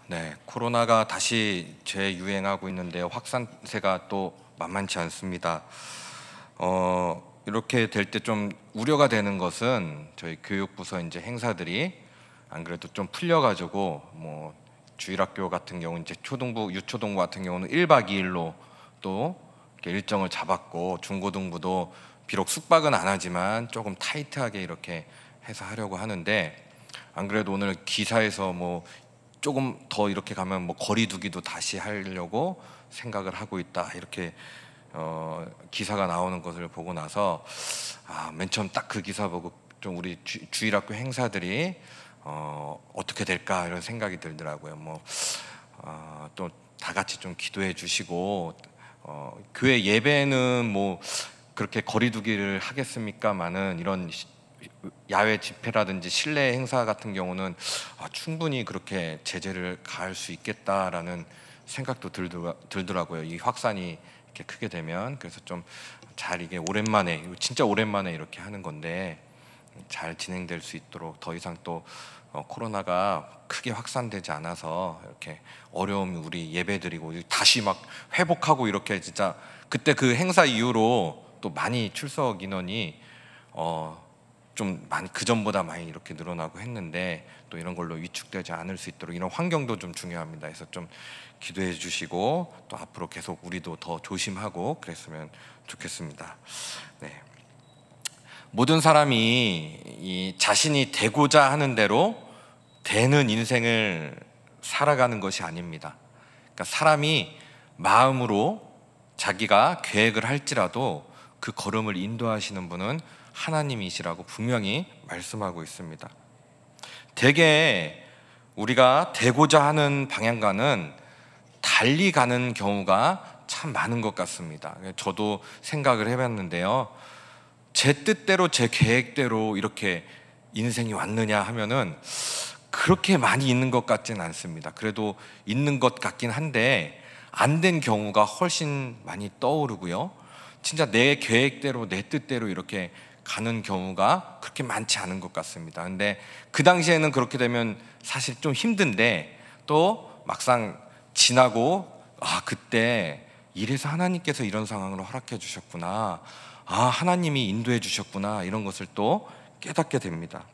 네, 코로나가 다시 재유행하고 있는데 확산세가 또 만만치 않습니다. 이렇게 될 때 좀 우려가 되는 것은 저희 교육부서 이제 행사들이 안 그래도 좀 풀려가지고 뭐 주일학교 같은 경우 이제 초등부, 유초등부 같은 경우는 1박 2일로 또 이렇게 일정을 잡았고 중고등부도 비록 숙박은 안 하지만 조금 타이트하게 이렇게 해서 하려고 하는데 안 그래도 오늘 기사에서 뭐 조금 더 이렇게 가면 뭐 거리두기도 다시 하려고 생각을 하고 있다 이렇게 기사가 나오는 것을 보고 나서 맨 처음 딱 그 기사 보고 좀 우리 주일학교 행사들이 어떻게 될까 이런 생각이 들더라고요. 뭐 또 다 같이 좀 기도해 주시고 교회 예배는 뭐 그렇게 거리두기를 하겠습니까마는 이런 야외 집회라든지 실내 행사 같은 경우는 충분히 그렇게 제재를 가할 수 있겠다라는 생각도 들더라고요. 이 확산이 이렇게 크게 되면. 그래서 좀 잘 이게 오랜만에, 진짜 오랜만에 이렇게 하는 건데 잘 진행될 수 있도록 더 이상 또 코로나가 크게 확산되지 않아서 이렇게 어려움이 우리 예배드리고 다시 막 회복하고 이렇게 진짜 그때 그 행사 이후로 또 많이 출석 인원이 좀 많이 그 전보다 많이 이렇게 늘어나고 했는데 또 이런 걸로 위축되지 않을 수 있도록 이런 환경도 좀 중요합니다. 그래서 좀 기도해 주시고 또 앞으로 계속 우리도 더 조심하고 그랬으면 좋겠습니다. 네. 모든 사람이 이 자신이 되고자 하는 대로 되는 인생을 살아가는 것이 아닙니다. 그러니까 사람이 마음으로 자기가 계획을 할지라도 그 걸음을 인도하시는 분은 하나님이시라고 분명히 말씀하고 있습니다. 대개 우리가 되고자 하는 방향과는 달리 가는 경우가 참 많은 것 같습니다. 저도 생각을 해봤는데요. 제 뜻대로 제 계획대로 이렇게 인생이 왔느냐 하면은 그렇게 많이 있는 것 같지는 않습니다. 그래도 있는 것 같긴 한데 안 된 경우가 훨씬 많이 떠오르고요. 진짜 내 계획대로 내 뜻대로 이렇게 가는 경우가 그렇게 많지 않은 것 같습니다. 근데 그 당시에는 그렇게 되면 사실 좀 힘든데 또 막상 지나고 그때 이래서 하나님께서 이런 상황으로 허락해 주셨구나, 하나님이 인도해 주셨구나 이런 것을 또 깨닫게 됩니다.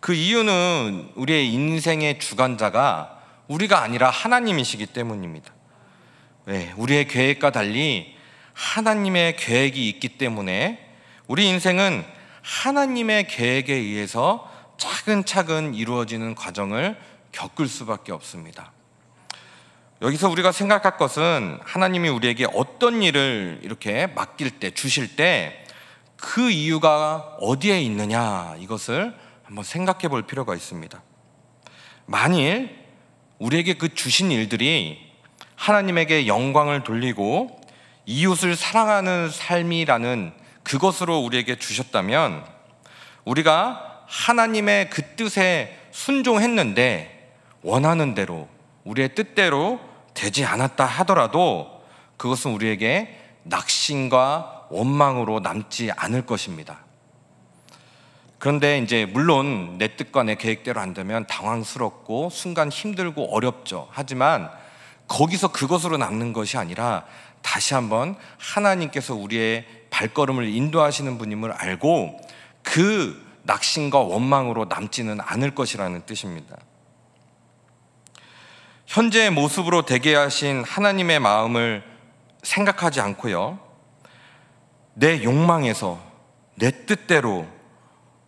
그 이유는 우리의 인생의 주관자가 우리가 아니라 하나님이시기 때문입니다. 우리의 계획과 달리 하나님의 계획이 있기 때문에 우리 인생은 하나님의 계획에 의해서 차근차근 이루어지는 과정을 겪을 수밖에 없습니다. 여기서 우리가 생각할 것은 하나님이 우리에게 어떤 일을 이렇게 맡길 때, 주실 때 그 이유가 어디에 있느냐 이것을 한번 생각해 볼 필요가 있습니다. 만일 우리에게 그 주신 일들이 하나님에게 영광을 돌리고 이웃을 사랑하는 삶이라는 그것으로 우리에게 주셨다면 우리가 하나님의 그 뜻에 순종했는데 원하는 대로 우리의 뜻대로 되지 않았다 하더라도 그것은 우리에게 낙심과 원망으로 남지 않을 것입니다. 그런데 이제 물론 내 뜻과 내 계획대로 안 되면 당황스럽고 순간 힘들고 어렵죠. 하지만 거기서 그것으로 남는 것이 아니라 다시 한번 하나님께서 우리의 발걸음을 인도하시는 분임을 알고 그 낙심과 원망으로 남지는 않을 것이라는 뜻입니다. 현재의 모습으로 되게 하신 하나님의 마음을 생각하지 않고요, 내 욕망에서 내 뜻대로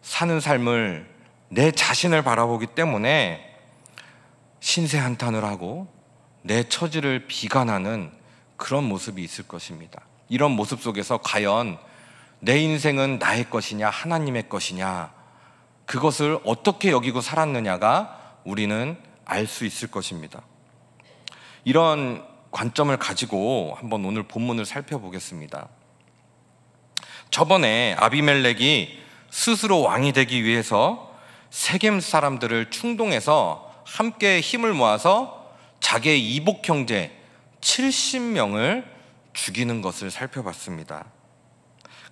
사는 삶을 내 자신을 바라보기 때문에 신세한탄을 하고 내 처지를 비관하는 그런 모습이 있을 것입니다. 이런 모습 속에서 과연 내 인생은 나의 것이냐 하나님의 것이냐 그것을 어떻게 여기고 살았느냐가 우리는 알 수 있을 것입니다. 이런 관점을 가지고 한번 오늘 본문을 살펴보겠습니다. 저번에 아비멜렉이 스스로 왕이 되기 위해서 세겜 사람들을 충동해서 함께 힘을 모아서 자기의 이복 형제 70명을 죽이는 것을 살펴봤습니다.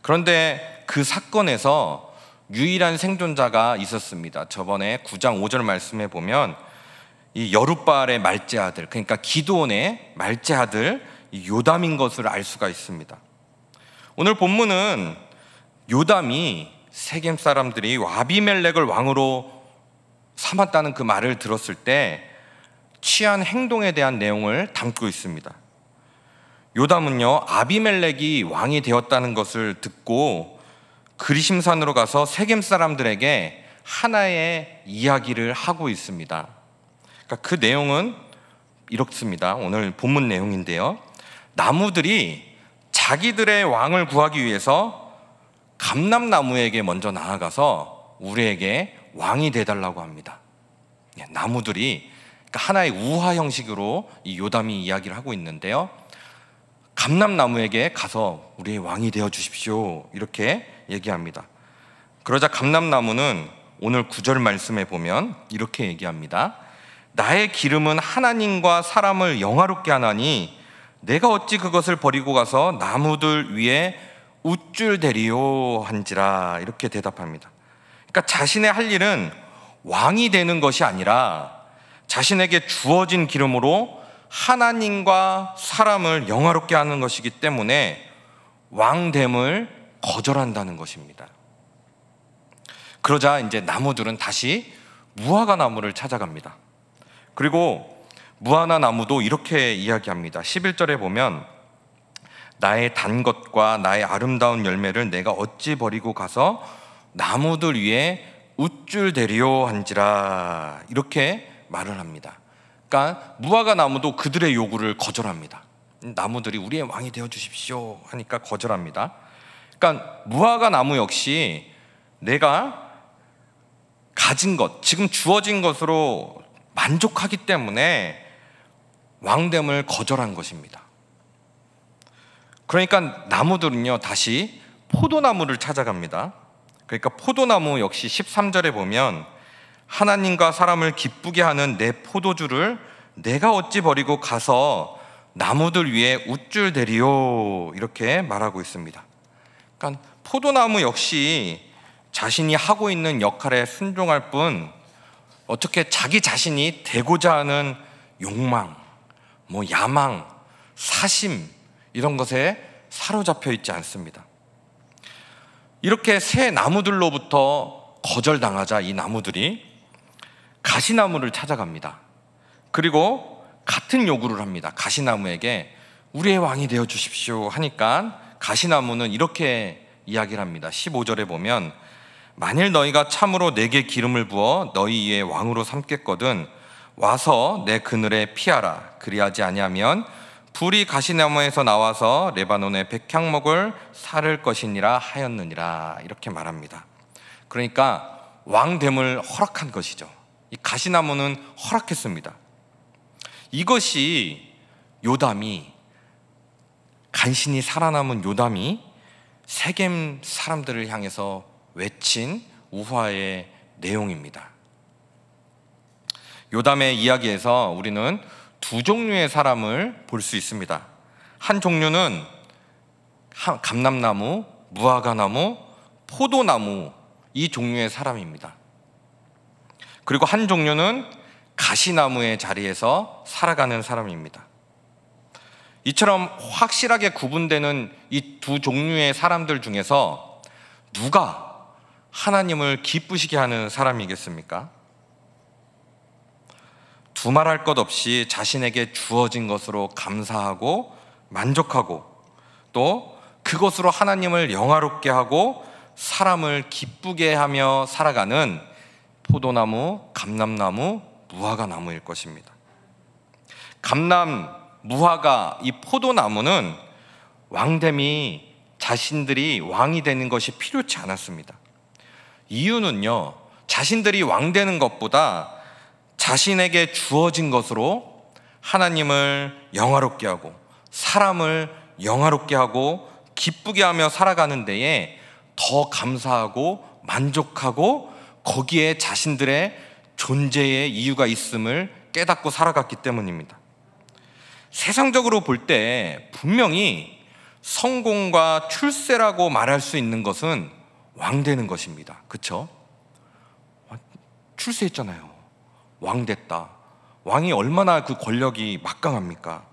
그런데 그 사건에서 유일한 생존자가 있었습니다. 저번에 9장 5절 말씀에 보면 이 여룻바알의 말째 아들, 그러니까 기드온의 말째 아들 요담인 것을 알 수가 있습니다. 오늘 본문은 요담이 세겜 사람들이 아비멜렉을 왕으로 삼았다는 그 말을 들었을 때 취한 행동에 대한 내용을 담고 있습니다. 요담은요, 아비멜렉이 왕이 되었다는 것을 듣고 그리심산으로 가서 세겜 사람들에게 하나의 이야기를 하고 있습니다. 그러니까 그 내용은 이렇습니다. 오늘 본문 내용인데요, 나무들이 자기들의 왕을 구하기 위해서 감람나무에게 먼저 나아가서 우리에게 왕이 되달라고 합니다. 나무들이, 그러니까 하나의 우화 형식으로 이 요담이 이야기를 하고 있는데요, 감람나무에게 가서 우리의 왕이 되어 주십시오, 이렇게 얘기합니다. 그러자 감람나무는 오늘 9절 말씀에 보면 이렇게 얘기합니다. 나의 기름은 하나님과 사람을 영화롭게 하나니 내가 어찌 그것을 버리고 가서 나무들 위에 우쭐 대리요 한지라, 이렇게 대답합니다. 그러니까 자신의 할 일은 왕이 되는 것이 아니라 자신에게 주어진 기름으로 하나님과 사람을 영화롭게 하는 것이기 때문에 왕됨을 거절한다는 것입니다. 그러자 이제 나무들은 다시 무화과 나무를 찾아갑니다. 그리고 무화과 나무도 이렇게 이야기합니다. 11절에 보면 나의 단 것과 나의 아름다운 열매를 내가 어찌 버리고 가서 나무들 위에 우쭐 대리요 한지라, 이렇게 말을 합니다. 그러니까 무화과 나무도 그들의 요구를 거절합니다. 나무들이 우리의 왕이 되어 주십시오 하니까 거절합니다. 그러니까 무화과 나무 역시 내가 가진 것, 지금 주어진 것으로 만족하기 때문에 왕됨을 거절한 것입니다. 그러니까 나무들은요, 다시 포도나무를 찾아갑니다. 그러니까 포도나무 역시 13절에 보면 하나님과 사람을 기쁘게 하는 내 포도주를 내가 어찌 버리고 가서 나무들 위에 우쭐 대리요, 이렇게 말하고 있습니다. 그러니까 포도나무 역시 자신이 하고 있는 역할에 순종할 뿐 어떻게 자기 자신이 되고자 하는 욕망, 야망, 사심, 이런 것에 사로잡혀 있지 않습니다. 이렇게 새 나무들로부터 거절당하자 이 나무들이 가시나무를 찾아갑니다. 그리고 같은 요구를 합니다. 가시나무에게 우리의 왕이 되어 주십시오 하니까 가시나무는 이렇게 이야기를 합니다. 15절에 보면 만일 너희가 참으로 내게 기름을 부어 너희 위에 왕으로 삼겠거든 와서 내 그늘에 피하라. 그리하지 아니하면 불이 가시나무에서 나와서 레바논의 백향목을 사를 것이니라 하였느니라, 이렇게 말합니다. 그러니까 왕됨을 허락한 것이죠. 이 가시나무는 허락했습니다. 이것이 요담이, 간신히 살아남은 요담이 세겜 사람들을 향해서 외친 우화의 내용입니다. 요담의 이야기에서 우리는 두 종류의 사람을 볼 수 있습니다. 한 종류는 감람나무, 무화과나무, 포도나무, 이 종류의 사람입니다. 그리고 한 종류는 가시나무의 자리에서 살아가는 사람입니다. 이처럼 확실하게 구분되는 이 두 종류의 사람들 중에서 누가 하나님을 기쁘시게 하는 사람이겠습니까? 두말할 것 없이 자신에게 주어진 것으로 감사하고 만족하고 또 그것으로 하나님을 영화롭게 하고 사람을 기쁘게 하며 살아가는 포도나무, 감람나무, 무화과나무일 것입니다. 감람, 무화과, 이 포도나무는 왕됨이, 자신들이 왕이 되는 것이 필요치 않았습니다. 이유는요, 자신들이 왕 되는 것보다 자신에게 주어진 것으로 하나님을 영화롭게 하고 사람을 영화롭게 하고 기쁘게 하며 살아가는 데에 더 감사하고 만족하고 거기에 자신들의 존재의 이유가 있음을 깨닫고 살아갔기 때문입니다. 세상적으로 볼 때 분명히 성공과 출세라고 말할 수 있는 것은 왕 되는 것입니다. 그렇죠? 출세했잖아요. 왕 됐다. 왕이 얼마나 그 권력이 막강합니까?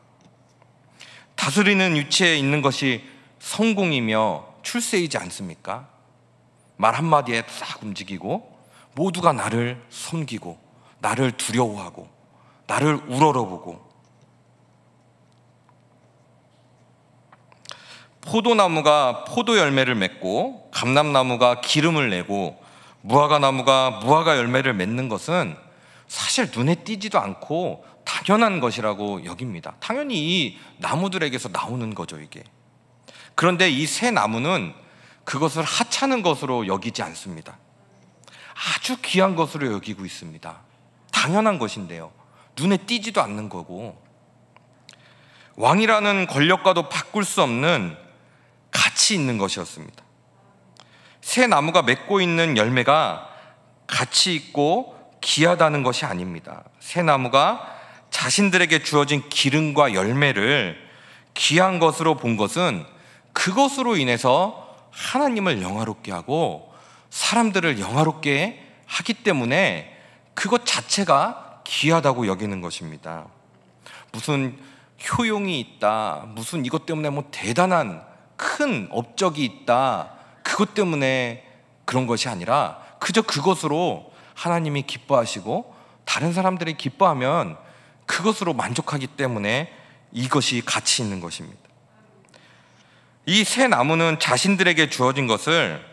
다스리는 위치에 있는 것이 성공이며 출세이지 않습니까? 말 한마디에 싹 움직이고 모두가 나를 섬기고 나를 두려워하고 나를 우러러보고, 포도나무가 포도 열매를 맺고 감람나무가 기름을 내고 무화과나무가 무화과 열매를 맺는 것은 사실 눈에 띄지도 않고 당연한 것이라고 여깁니다. 당연히 이 나무들에게서 나오는 거죠, 이게. 그런데 이 새 나무는 그것을 하찮은 것으로 여기지 않습니다. 아주 귀한 것으로 여기고 있습니다. 당연한 것인데요, 눈에 띄지도 않는 거고, 왕이라는 권력과도 바꿀 수 없는 가치 있는 것이었습니다. 새 나무가 맺고 있는 열매가 가치 있고 귀하다는 것이 아닙니다. 새 나무가 자신들에게 주어진 기름과 열매를 귀한 것으로 본 것은 그것으로 인해서 하나님을 영화롭게 하고 사람들을 영화롭게 하기 때문에 그것 자체가 귀하다고 여기는 것입니다. 무슨 효용이 있다, 무슨 이것 때문에 뭐 대단한 큰 업적이 있다, 그것 때문에 그런 것이 아니라 그저 그것으로 하나님이 기뻐하시고 다른 사람들이 기뻐하면 그것으로 만족하기 때문에 이것이 가치 있는 것입니다. 이 새 나무는 자신들에게 주어진 것을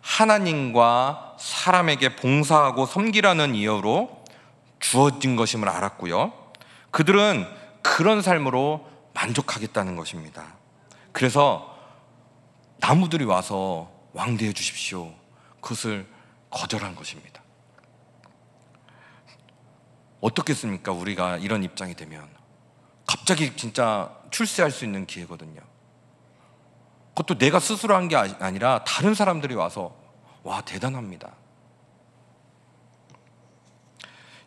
하나님과 사람에게 봉사하고 섬기라는 이유로 주어진 것임을 알았고요, 그들은 그런 삶으로 만족하겠다는 것입니다. 그래서 나무들이 와서 왕대해 주십시오, 그것을 거절한 것입니다. 어떻겠습니까? 우리가 이런 입장이 되면 갑자기 진짜 출세할 수 있는 기회거든요. 그것도 내가 스스로 한 게 아니라 다른 사람들이 와서 와, 대단합니다.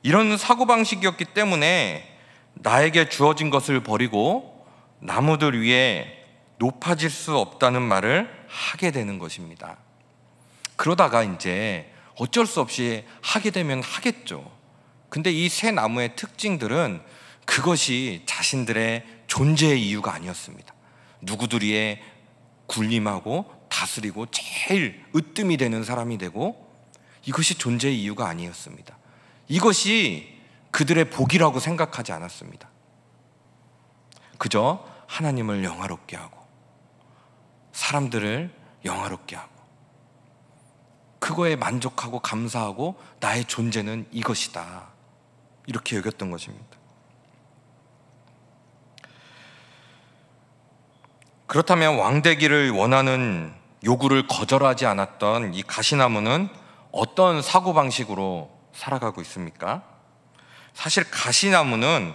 이런 사고방식이었기 때문에 나에게 주어진 것을 버리고 나무들 위에 높아질 수 없다는 말을 하게 되는 것입니다. 그러다가 이제 어쩔 수 없이 하게 되면 하겠죠. 근데 이 새 나무의 특징들은 그것이 자신들의 존재의 이유가 아니었습니다. 누구들이에 군림하고 다스리고 제일 으뜸이 되는 사람이 되고, 이것이 존재의 이유가 아니었습니다. 이것이 그들의 복이라고 생각하지 않았습니다. 그저 하나님을 영화롭게 하고 사람들을 영화롭게 하고 그거에 만족하고 감사하고 나의 존재는 이것이다, 이렇게 여겼던 것입니다. 그렇다면 왕되기를 원하는 요구를 거절하지 않았던 이 가시나무는 어떤 사고방식으로 살아가고 있습니까? 사실 가시나무는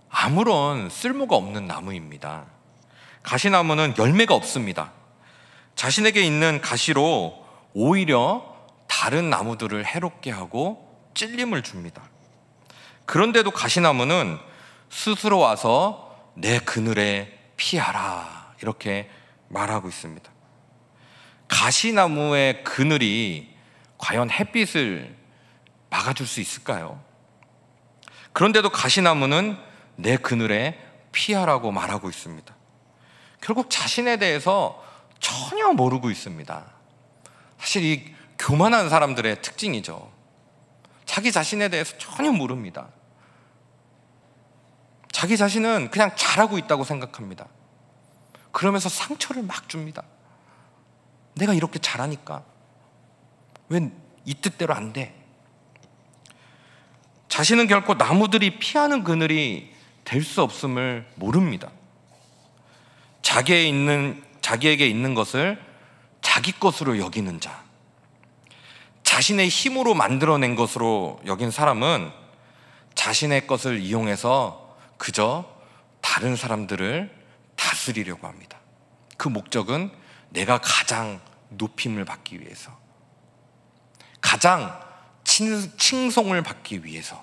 아무런 쓸모가 없는 나무입니다. 가시나무는 열매가 없습니다. 자신에게 있는 가시로 오히려 다른 나무들을 해롭게 하고 찔림을 줍니다. 그런데도 가시나무는 스스로 와서 내 그늘에 피하라, 이렇게 말하고 있습니다. 가시나무의 그늘이 과연 햇빛을 막아줄 수 있을까요? 그런데도 가시나무는 내 그늘에 피하라고 말하고 있습니다. 결국 자신에 대해서 전혀 모르고 있습니다. 사실 이 교만한 사람들의 특징이죠. 자기 자신에 대해서 전혀 모릅니다. 자기 자신은 그냥 잘하고 있다고 생각합니다. 그러면서 상처를 막 줍니다. 내가 이렇게 잘하니까 왜 이 뜻대로 안 돼? 자신은 결코 나무들이 피하는 그늘이 될 수 없음을 모릅니다. 자기에게 있는 것을 자기 것으로 여기는 자, 자신의 힘으로 만들어낸 것으로 여긴 사람은 자신의 것을 이용해서 그저 다른 사람들을 다스리려고 합니다. 그 목적은 내가 가장 높임을 받기 위해서, 가장 칭송을 받기 위해서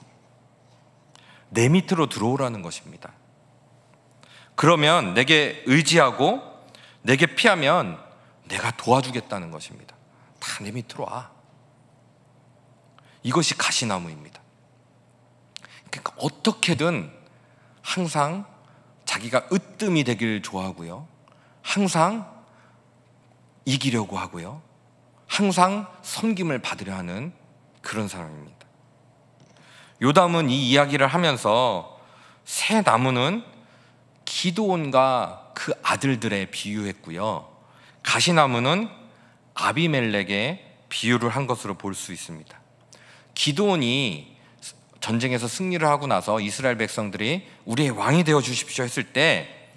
내 밑으로 들어오라는 것입니다. 그러면 내게 의지하고 내게 피하면 내가 도와주겠다는 것입니다. 다 내 밑으로 와. 이것이 가시나무입니다. 그러니까 어떻게든 항상 자기가 으뜸이 되길 좋아하고요, 항상 이기려고 하고요, 항상 섬김을 받으려 하는 그런 사람입니다. 요담은 이 이야기를 하면서 새 나무는 기드온과 그 아들들에 비유했고요, 가시나무는 아비멜렉에 비유를 한 것으로 볼 수 있습니다. 기드온이 전쟁에서 승리를 하고 나서 이스라엘 백성들이 우리의 왕이 되어 주십시오 했을 때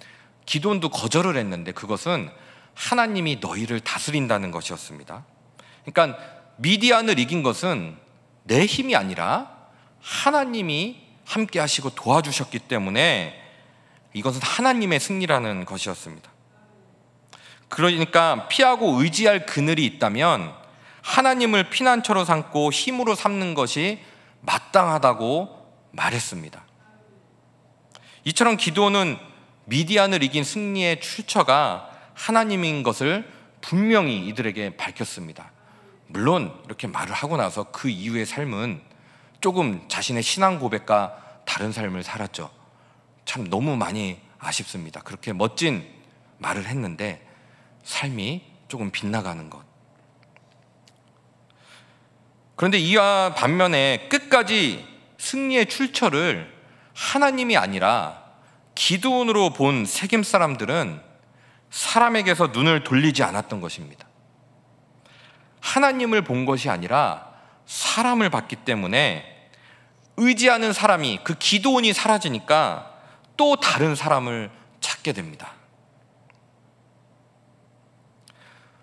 기드온도 거절을 했는데, 그것은 하나님이 너희를 다스린다는 것이었습니다. 그러니까 미디안을 이긴 것은 내 힘이 아니라 하나님이 함께 하시고 도와주셨기 때문에 이것은 하나님의 승리라는 것이었습니다. 그러니까 피하고 의지할 그늘이 있다면 하나님을 피난처로 삼고 힘으로 삼는 것이 마땅하다고 말했습니다. 이처럼 기드온은 미디안을 이긴 승리의 출처가 하나님인 것을 분명히 이들에게 밝혔습니다. 물론 이렇게 말을 하고 나서 그 이후의 삶은 조금 자신의 신앙 고백과 다른 삶을 살았죠. 참 너무 많이 아쉽습니다. 그렇게 멋진 말을 했는데 삶이 조금 빗나가는 것. 그런데 이와 반면에 끝까지 승리의 출처를 하나님이 아니라 기드온으로 본 세겜 사람들은 사람에게서 눈을 돌리지 않았던 것입니다. 하나님을 본 것이 아니라 사람을 봤기 때문에 의지하는 사람이, 그 기드온이 사라지니까 또 다른 사람을 찾게 됩니다.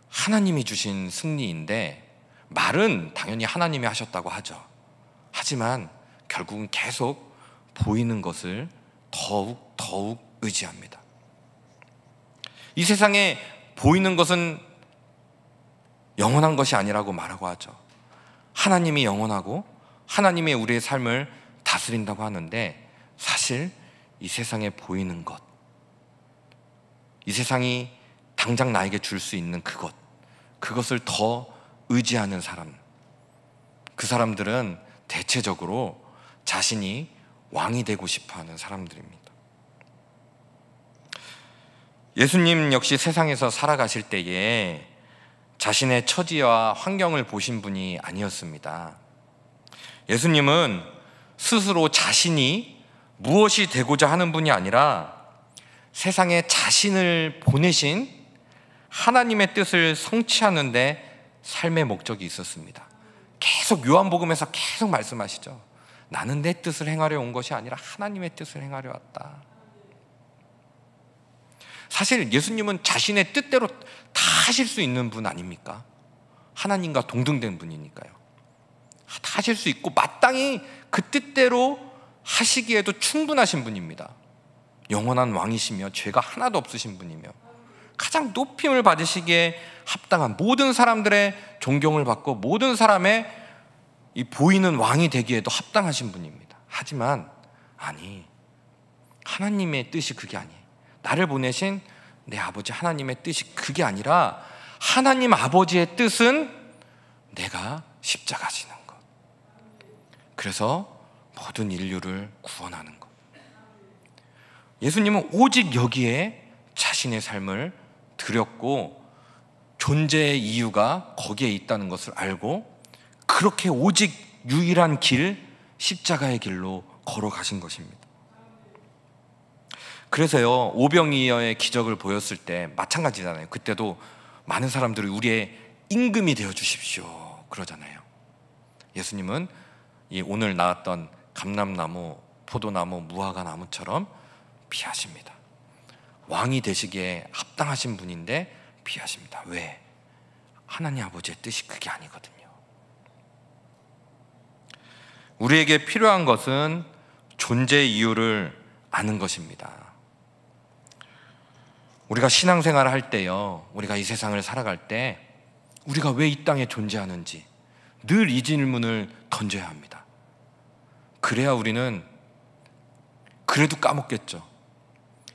하나님이 주신 승리인데 말은 당연히 하나님이 하셨다고 하죠. 하지만 결국은 계속 보이는 것을 더욱 의지합니다. 이 세상에 보이는 것은 영원한 것이 아니라고 말하고 하죠. 하나님이 영원하고 하나님이 우리의 삶을 다스린다고 하는데, 사실 이 세상에 보이는 것, 이 세상이 당장 나에게 줄 수 있는 그것을 더 의지하는 사람, 그 사람들은 대체적으로 자신이 왕이 되고 싶어하는 사람들입니다. 예수님 역시 세상에서 살아가실 때에 자신의 처지와 환경을 보신 분이 아니었습니다. 예수님은 스스로 자신이 무엇이 되고자 하는 분이 아니라 세상에 자신을 보내신 하나님의 뜻을 성취하는 데 삶의 목적이 있었습니다. 계속 요한복음에서 계속 말씀하시죠. 나는 내 뜻을 행하려 온 것이 아니라 하나님의 뜻을 행하려 왔다. 사실 예수님은 자신의 뜻대로 다 하실 수 있는 분 아닙니까? 하나님과 동등된 분이니까요. 다 하실 수 있고 마땅히 그 뜻대로 하시기에도 충분하신 분입니다. 영원한 왕이시며 죄가 하나도 없으신 분이며 가장 높임을 받으시기에 합당한, 모든 사람들의 존경을 받고 모든 사람의 이 보이는 왕이 되기에도 합당하신 분입니다. 하지만 아니, 하나님의 뜻이 그게 아니에요. 나를 보내신 내 아버지 하나님의 뜻이 그게 아니라 하나님 아버지의 뜻은 내가 십자가 지는 것, 그래서 모든 인류를 구원하는 것. 예수님은 오직 여기에 자신의 삶을 드렸고 존재의 이유가 거기에 있다는 것을 알고 그렇게 오직 유일한 길, 십자가의 길로 걸어가신 것입니다. 그래서요, 오병이어의 기적을 보였을 때 마찬가지잖아요. 그때도 많은 사람들이 우리의 임금이 되어 주십시오 그러잖아요. 예수님은 이 오늘 나왔던 감람나무, 포도나무, 무화과 나무처럼 피하십니다. 왕이 되시기에 합당하신 분인데 피하십니다. 왜? 하나님 아버지의 뜻이 그게 아니거든요. 우리에게 필요한 것은 존재의 이유를 아는 것입니다. 우리가 신앙생활을 할 때요, 우리가 이 세상을 살아갈 때 우리가 왜 이 땅에 존재하는지 늘 이 질문을 던져야 합니다. 그래야 우리는 그래도 까먹겠죠.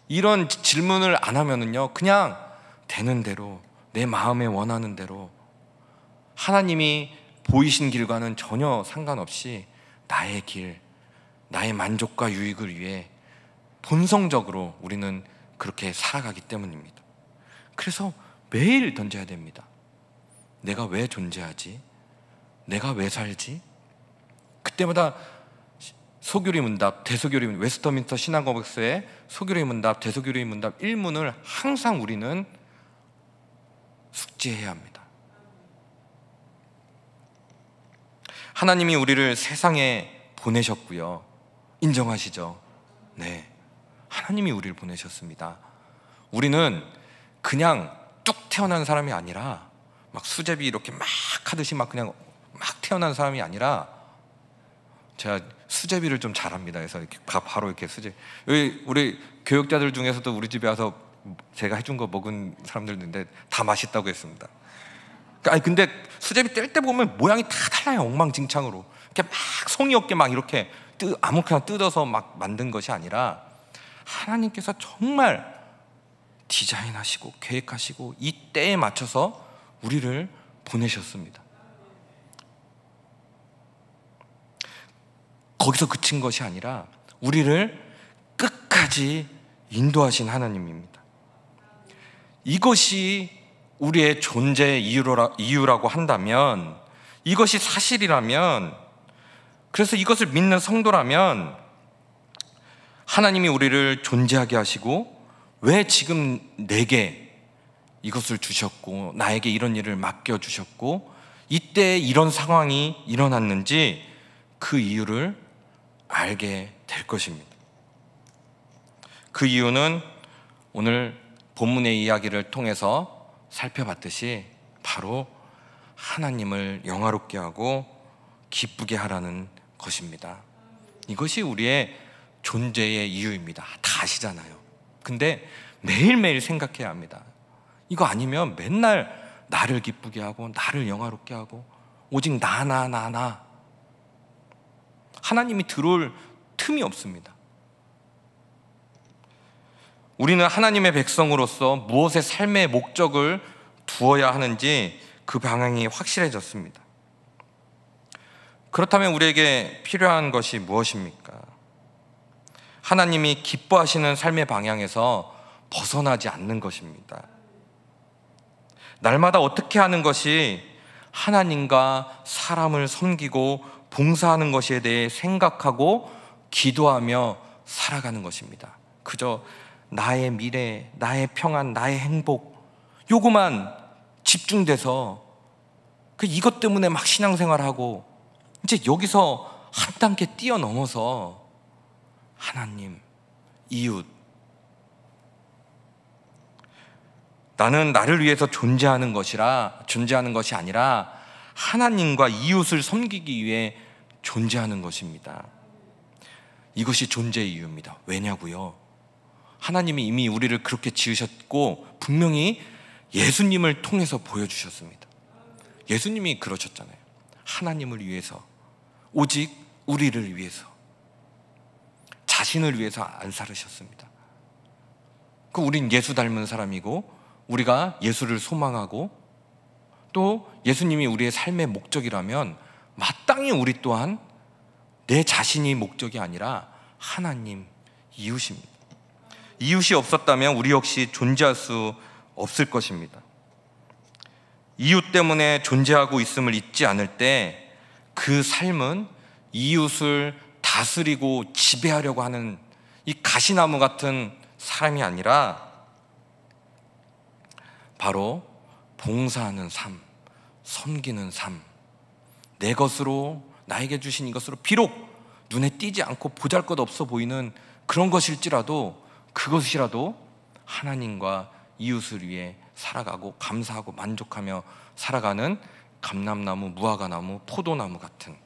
이런 질문을 안 하면은요, 그냥 되는 대로, 내 마음에 원하는 대로, 하나님이 보이신 길과는 전혀 상관없이 나의 길, 나의 만족과 유익을 위해 본성적으로 우리는 그렇게 살아가기 때문입니다. 그래서 매일 던져야 됩니다. 내가 왜 존재하지? 내가 왜 살지? 그때마다 소교리 문답, 대소교리 문답, 웨스터민스터 신앙고백서의 소교리 문답, 대소교리 문답 1문을 항상 우리는 숙지해야 합니다. 하나님이 우리를 세상에 보내셨고요. 인정하시죠? 네, 하나님이 우리를 보내셨습니다. 우리는 그냥 뚝 태어난 사람이 아니라 막 수제비 이렇게 막 하듯이 막 그냥 막 태어난 사람이 아니라, 제가 수제비를 좀 잘합니다. 그래서 이렇게 바로 이렇게 우리 교육자들 중에서도 우리 집에 와서 제가 해준 거 먹은 사람들 있는데 다 맛있다고 했습니다. 아니 근데 수제비 뗄 때 보면 모양이 다 달라요. 엉망진창으로 이렇게 막 성의 없게 막 이렇게 아무렇게나 뜯어서 막 만든 것이 아니라 하나님께서 정말 디자인하시고 계획하시고 이 때에 맞춰서 우리를 보내셨습니다. 거기서 그친 것이 아니라 우리를 끝까지 인도하신 하나님입니다. 이것이 우리의 존재의 이유라고 한다면, 이것이 사실이라면, 그래서 이것을 믿는 성도라면 하나님이 우리를 존재하게 하시고 왜 지금 내게 이것을 주셨고 나에게 이런 일을 맡겨주셨고 이때 이런 상황이 일어났는지 그 이유를 알게 될 것입니다. 그 이유는 오늘 본문의 이야기를 통해서 살펴봤듯이 바로 하나님을 영화롭게 하고 기쁘게 하라는 것입니다. 이것이 우리의 존재의 이유입니다. 다 아시잖아요. 근데 매일매일 생각해야 합니다. 이거 아니면 맨날 나를 기쁘게 하고 나를 영화롭게 하고 오직 나 하나님이 들어올 틈이 없습니다. 우리는 하나님의 백성으로서 무엇에 삶의 목적을 두어야 하는지 그 방향이 확실해졌습니다. 그렇다면 우리에게 필요한 것이 무엇입니까? 하나님이 기뻐하시는 삶의 방향에서 벗어나지 않는 것입니다. 날마다 어떻게 하는 것이 하나님과 사람을 섬기고 봉사하는 것에 대해 생각하고 기도하며 살아가는 것입니다. 그저 나의 미래, 나의 평안, 나의 행복 요거만 집중돼서 이것 때문에 막 신앙생활하고 이제 여기서 한 단계 뛰어넘어서 하나님, 이웃, 나는 나를 위해서 존재하는 것이 아니라 하나님과 이웃을 섬기기 위해 존재하는 것입니다. 이것이 존재의 이유입니다. 왜냐고요? 하나님이 이미 우리를 그렇게 지으셨고 분명히 예수님을 통해서 보여주셨습니다. 예수님이 그러셨잖아요. 하나님을 위해서, 오직 우리를 위해서, 자신을 위해서 안 살으셨습니다. 우린 예수 닮은 사람이고 우리가 예수를 소망하고 또 예수님이 우리의 삶의 목적이라면 마땅히 우리 또한 내 자신이 목적이 아니라 하나님, 이웃입니다. 이웃이 없었다면 우리 역시 존재할 수 없을 것입니다. 이웃 때문에 존재하고 있음을 잊지 않을 때 그 삶은 이웃을 다스리고 지배하려고 하는 이 가시나무 같은 사람이 아니라 바로 봉사하는 삶, 섬기는 삶, 내 것으로, 나에게 주신 이것으로 비록 눈에 띄지 않고 보잘것없어 보이는 그런 것일지라도 그것이라도 하나님과 이웃을 위해 살아가고 감사하고 만족하며 살아가는 감람나무, 무화과나무, 포도나무 같은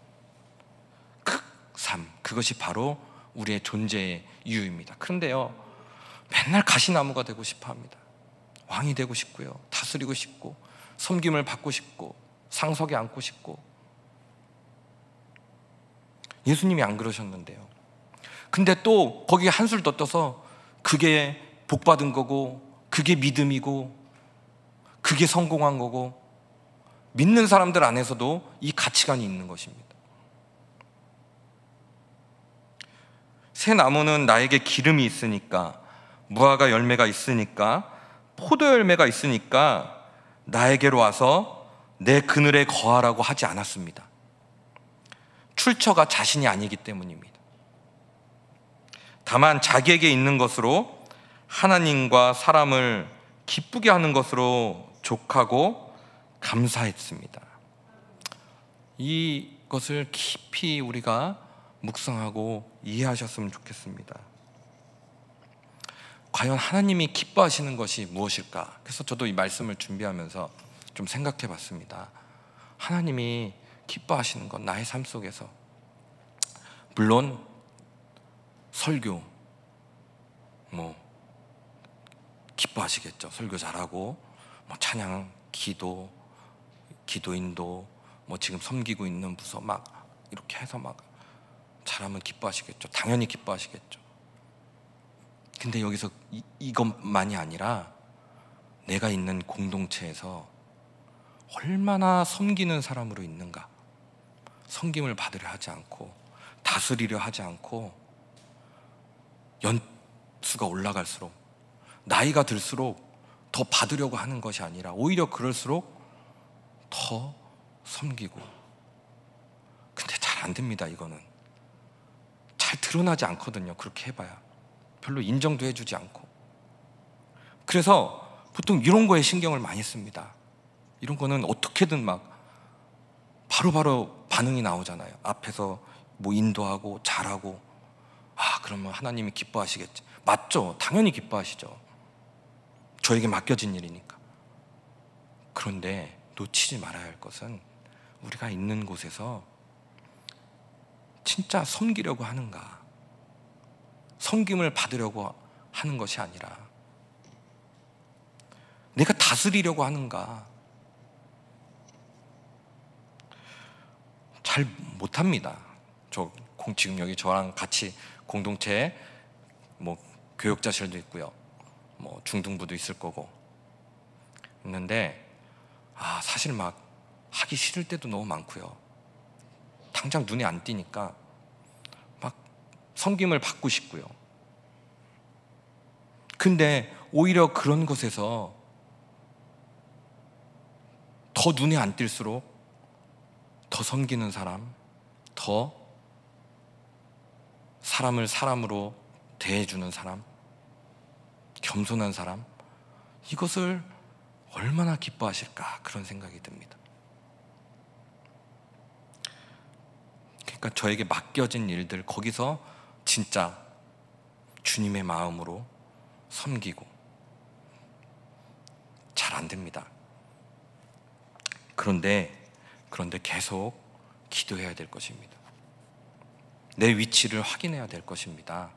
그 삶, 그것이 바로 우리의 존재의 이유입니다. 그런데요, 맨날 가시나무가 되고 싶어 합니다. 왕이 되고 싶고요, 다스리고 싶고 섬김을 받고 싶고 상석에 앉고 싶고. 예수님이 안 그러셨는데요. 근데 또 거기에 한술 더 떠서 그게 복받은 거고 그게 믿음이고 그게 성공한 거고 믿는 사람들 안에서도 이 가치관이 있는 것입니다. 새 나무는 나에게 기름이 있으니까, 무화과 열매가 있으니까, 포도 열매가 있으니까 나에게로 와서 내 그늘에 거하라고 하지 않았습니다. 출처가 자신이 아니기 때문입니다. 다만 자기에게 있는 것으로 하나님과 사람을 기쁘게 하는 것으로 족하고 감사했습니다. 이것을 깊이 우리가 묵상하고 이해하셨으면 좋겠습니다. 과연 하나님이 기뻐하시는 것이 무엇일까? 그래서 저도 이 말씀을 준비하면서 좀 생각해 봤습니다. 하나님이 기뻐하시는 건 나의 삶 속에서, 물론 설교 기뻐하시겠죠. 설교 잘하고 찬양, 기도인도 지금 섬기고 있는 부서 막 이렇게 해서 막 잘하면 기뻐하시겠죠. 당연히 기뻐하시겠죠. 근데 여기서 이것만이 아니라 내가 있는 공동체에서 얼마나 섬기는 사람으로 있는가, 섬김을 받으려 하지 않고 다스리려 하지 않고, 연수가 올라갈수록, 나이가 들수록 더 받으려고 하는 것이 아니라 오히려 그럴수록 더 섬기고. 근데 잘 안 됩니다. 이거는 잘 드러나지 않거든요. 그렇게 해봐야 별로 인정도 해주지 않고. 그래서 보통 이런 거에 신경을 많이 씁니다. 이런 거는 어떻게든 막 바로바로 반응이 나오잖아요. 앞에서 인도하고 잘하고, 그러면 하나님이 기뻐하시겠지. 맞죠? 당연히 기뻐하시죠. 저에게 맡겨진 일이니까. 그런데 놓치지 말아야 할 것은, 우리가 있는 곳에서 진짜 섬기려고 하는가, 섬김을 받으려고 하는 것이 아니라 내가 다스리려고 하는가. 잘 못합니다. 지금 여기 저랑 같이 공동체에 교역자실도 있고요, 중등부도 있을 거고 있는데, 사실 막 하기 싫을 때도 너무 많고요. 당장 눈에 안 띄니까 막 섬김을 받고 싶고요. 근데 오히려 그런 곳에서 더 눈에 안 띌수록 더 섬기는 사람, 더 사람을 사람으로 대해주는 사람, 겸손한 사람, 이것을 얼마나 기뻐하실까, 그런 생각이 듭니다. 그러니까 저에게 맡겨진 일들, 거기서 진짜 주님의 마음으로 섬기고. 잘 안 됩니다. 그런데 계속 기도해야 될 것입니다. 내 위치를 확인해야 될 것입니다.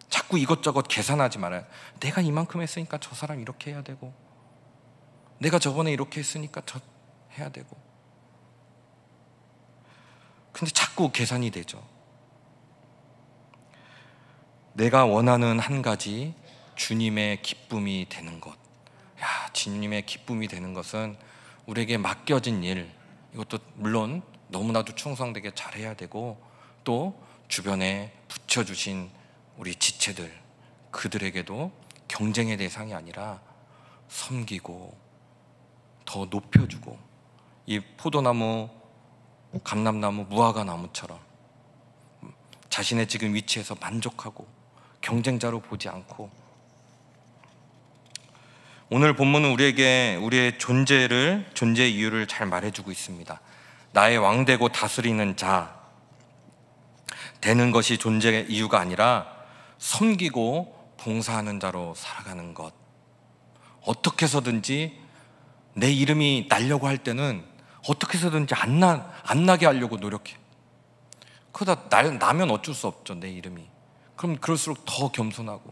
자꾸 이것저것 계산하지 말아요. 내가 이만큼 했으니까 저 사람 이렇게 해야 되고, 내가 저번에 이렇게 했으니까 저 해야 되고. 근데 자꾸 계산이 되죠. 내가 원하는 한 가지, 주님의 기쁨이 되는 것. 주님의 기쁨이 되는 것은 우리에게 맡겨진 일, 이것도 물론 너무나도 충성되게 잘해야 되고, 또 주변에 붙여주신 우리 지체들, 그들에게도 경쟁의 대상이 아니라 섬기고 더 높여주고, 이 포도나무, 감람나무, 무화과나무처럼 자신의 지금 위치에서 만족하고 경쟁자로 보지 않고. 오늘 본문은 우리에게 우리의 존재의 이유를 잘 말해주고 있습니다. 나의 왕되고 다스리는 자 되는 것이 존재의 이유가 아니라 섬기고 봉사하는 자로 살아가는 것. 어떻게 해서든지 내 이름이 나려고 할 때는 어떻게 해서든지 안 나게 하려고 노력해. 그러다 나면 어쩔 수 없죠, 내 이름이. 그럼 그럴수록 더 겸손하고,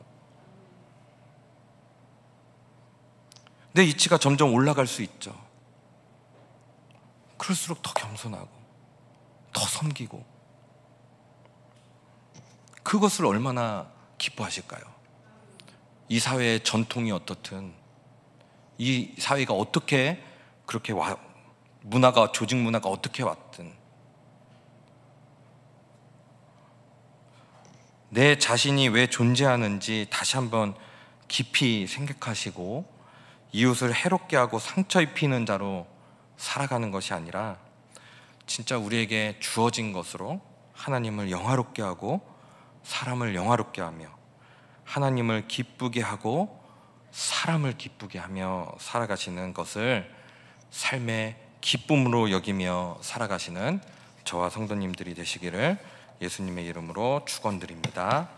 내 위치가 점점 올라갈 수 있죠. 그럴수록 더 겸손하고 더 섬기고. 그것을 얼마나 기뻐하실까요? 이 사회의 전통이 어떻든, 이 사회가 어떻게 그렇게 조직 문화가 어떻게 왔든, 내 자신이 왜 존재하는지 다시 한번 깊이 생각하시고 이웃을 해롭게 하고 상처 입히는 자로 살아가는 것이 아니라 진짜 우리에게 주어진 것으로 하나님을 영화롭게 하고 사람을 영화롭게 하며 하나님을 기쁘게 하고 사람을 기쁘게 하며 살아가시는 것을 삶의 기쁨으로 여기며 살아가시는 저와 성도님들이 되시기를 예수님의 이름으로 축원드립니다.